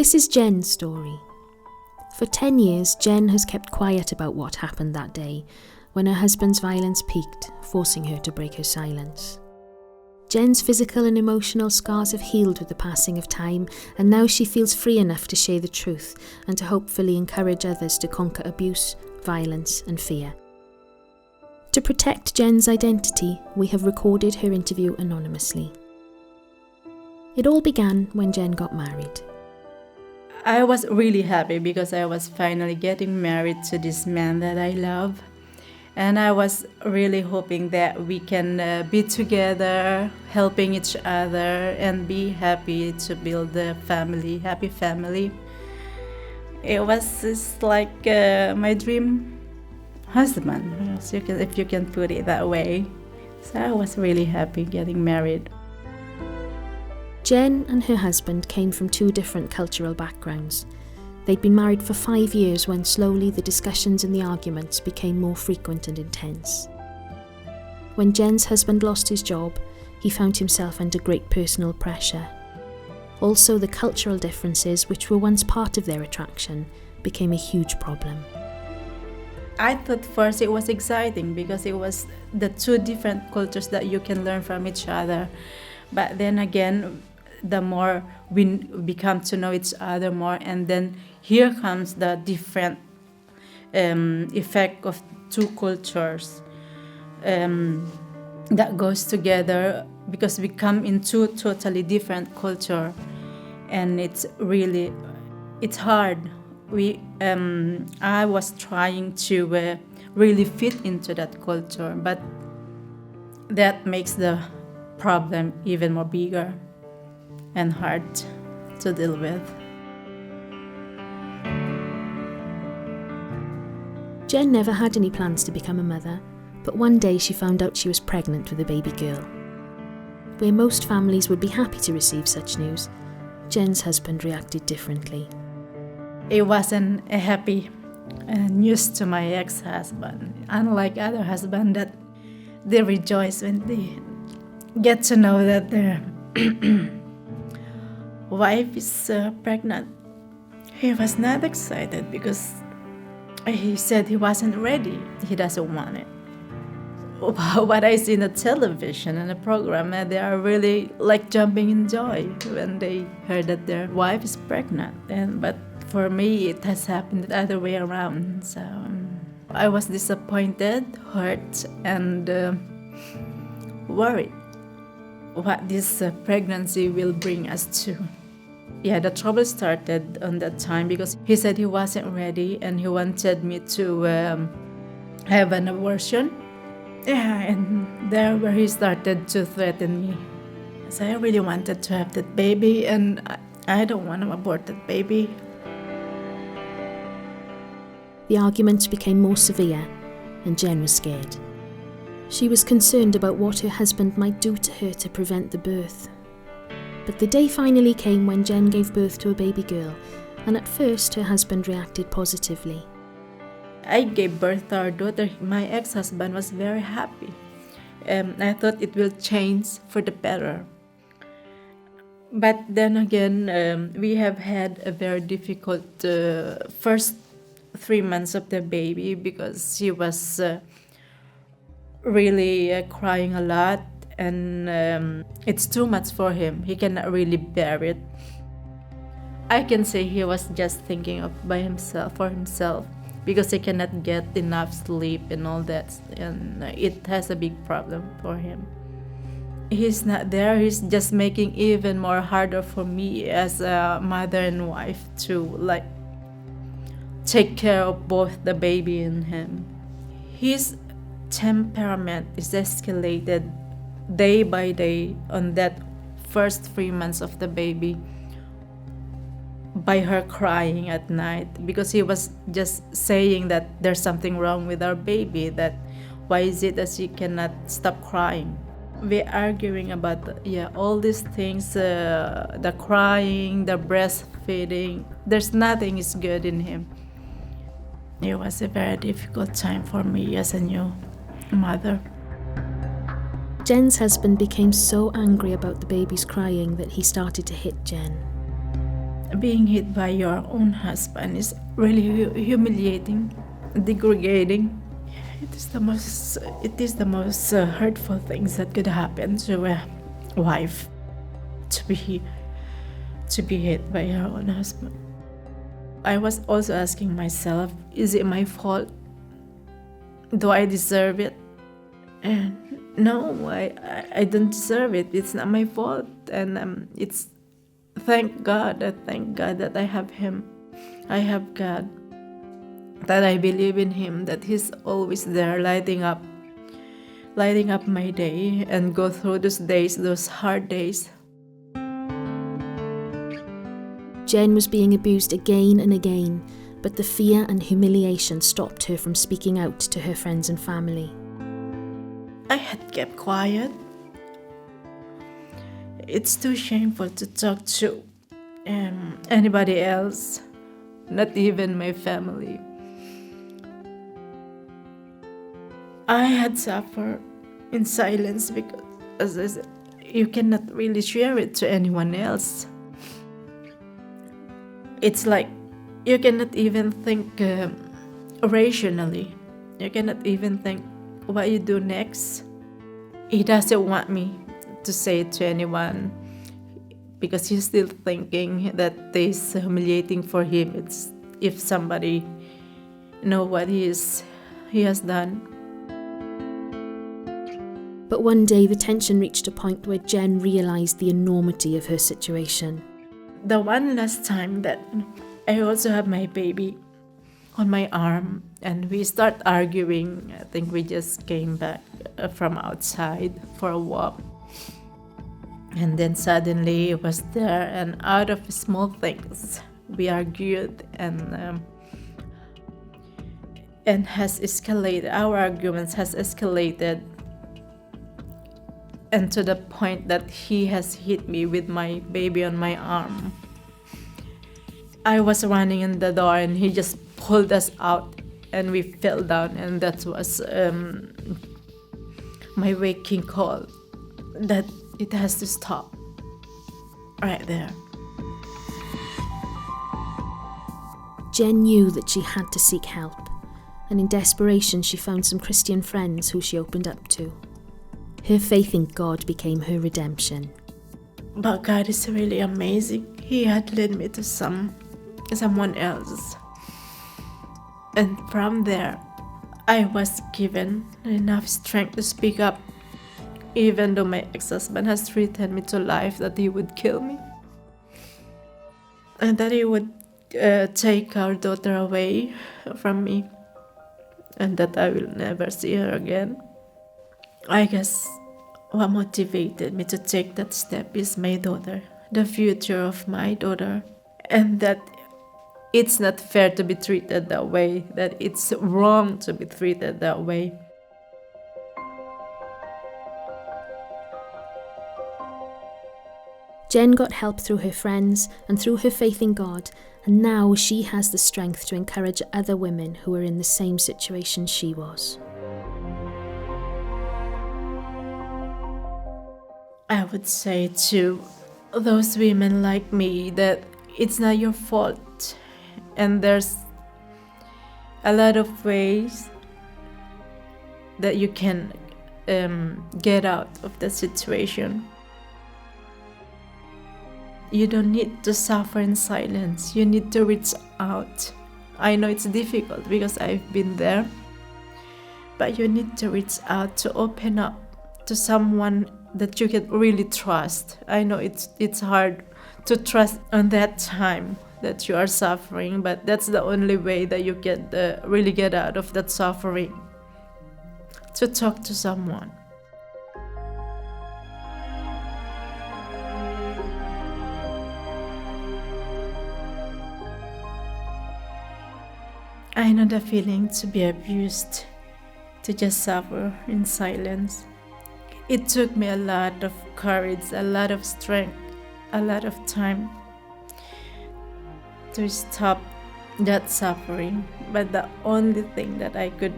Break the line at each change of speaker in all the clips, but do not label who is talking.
This is Jen's story. For 10 years, Jen has kept quiet about what happened that day when her husband's violence peaked, forcing her to break her silence. Jen's physical and emotional scars have healed with the passing of time, and now she feels free enough to share the truth and to hopefully encourage others to conquer abuse, violence, and fear. To protect Jen's identity, we have recorded her interview anonymously. It all began when Jen got married.
I was really happy because I was finally getting married to this man that I love. And I was really hoping that we can be together, helping each other, and be happy to build a family, happy family. It was just like my dream husband, if you can put it that way. So I was really happy getting married.
Jen and her husband came from two different cultural backgrounds. They'd been married for 5 years when slowly the discussions and the arguments became more frequent and intense. When Jen's husband lost his job, he found himself under great personal pressure. Also, the cultural differences, which were once part of their attraction, became a huge problem.
I thought first it was exciting because it was the two different cultures that you can learn from each other. But then again, the more we become to know each other more, and then here comes the different effect of two cultures that goes together, because we come in two totally different culture, and it's hard. I was trying to really fit into that culture, but that makes the problem even more bigger and hard to deal with.
Jen never had any plans to become a mother, but one day she found out she was pregnant with a baby girl. Where most families would be happy to receive such news, Jen's husband reacted differently.
It wasn't a happy news to my ex-husband. Unlike other husbands that they rejoice when they get to know that their wife is pregnant. He was not excited because he said he wasn't ready. He doesn't want it. What I see in the television and the program, they are really like jumping in joy when they heard that their wife is pregnant. But for me, it has happened the other way around. So I was disappointed, hurt, and worried what this pregnancy will bring us to. Yeah, the trouble started on that time because he said he wasn't ready and he wanted me to have an abortion. Yeah, and there where he started to threaten me. So I really wanted to have that baby, and I don't want to abort that baby.
The arguments became more severe, and Jen was scared. She was concerned about what her husband might do to her to prevent the birth. But the day finally came when Jen gave birth to a baby girl, and at first her husband reacted positively.
I gave birth to our daughter. My ex-husband was very happy. I thought it will change for the better. But then again, we have had a very difficult first 3 months of the baby because she was really crying a lot, and it's too much for him. He cannot really bear it. I can say he was just thinking for himself, because he cannot get enough sleep and all that, and it has a big problem for him. He's not there. He's just making even more harder for me as a mother and wife to take care of both the baby and him. His temperament is escalated day by day on that first 3 months of the baby by her crying at night, because he was just saying that there's something wrong with our baby, that why is it that she cannot stop crying. We're arguing about all these things, the crying, the breastfeeding. There's nothing is good in him. It was a very difficult time for me as a new mother.
Jen's husband became so angry about the baby's crying that he started to hit Jen.
being hit by your own husband is really humiliating, degrading. It is the most hurtful things that could happen to a wife, to be hit by her own husband. I was also asking myself, is it my fault? Do I deserve it? And no, I don't deserve it. It's not my fault. And thank God that I have him. I have God, that I believe in him, that he's always there lighting up my day and go through those hard days.
Jen was being abused again and again, but the fear and humiliation stopped her from speaking out to her friends and family.
I had kept quiet. It's too shameful to talk to anybody else, not even my family. I had suffered in silence because, as I said, you cannot really share it to anyone else. It's like you cannot even think rationally. You cannot even think what you do next. He doesn't want me to say it to anyone because he's still thinking that it's humiliating for him. It's if somebody know what he has done.
But one day the tension reached a point where Jen realised the enormity of her situation.
The one last time that I also have my baby on my arm and we start arguing. I think we just came back from outside for a walk. And then suddenly it was there, and out of small things we argued and has escalated. Our arguments has escalated, and to the point that he has hit me with my baby on my arm. I was running in the door and he just pulled us out and we fell down, and that was my waking call that it has to stop right there.
Jen knew that she had to seek help, and in desperation she found some Christian friends who she opened up to. Her faith in God became her redemption.
But God is really amazing. He had led me to someone else. And from there, I was given enough strength to speak up, even though my ex-husband has threatened me to life that he would kill me. And that he would take our daughter away from me. And that I will never see her again. I guess what motivated me to take that step is my daughter, the future of my daughter, and that it's not fair to be treated that way, that it's wrong to be treated that way.
Jen got help through her friends and through her faith in God, and now she has the strength to encourage other women who are in the same situation she was.
I would say to those women like me that it's not your fault, and there's a lot of ways that you can get out of the situation. You don't need to suffer in silence. You need to reach out. I know it's difficult because I've been there, but you need to reach out, to open up to someone that you can really trust. I know it's hard to trust on that time that you are suffering, but that's the only way that you can really get out of that suffering, to talk to someone. I know the feeling to be abused, to just suffer in silence. It took me a lot of courage, a lot of strength, a lot of time to stop that suffering. But the only thing that I could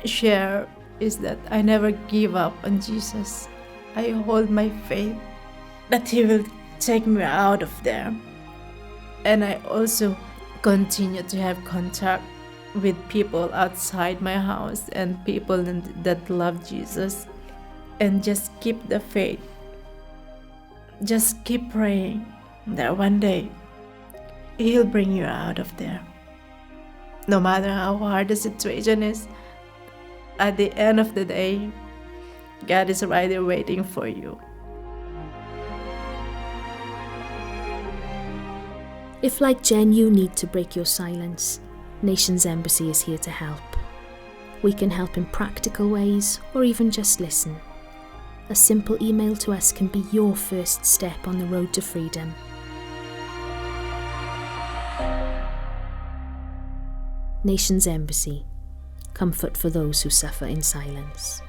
share is that I never give up on Jesus. I hold my faith that He will take me out of there. And I also continue to have contact with people outside my house and people that love Jesus. And just keep the faith. Just keep praying that one day He'll bring you out of there. No matter how hard the situation is, at the end of the day, God is right there waiting for you.
If, like Jen, you need to break your silence, Nations Embassy is here to help. We can help in practical ways or even just listen. A simple email to us can be your first step on the road to freedom. Nations Embassy. Comfort for those who suffer in silence.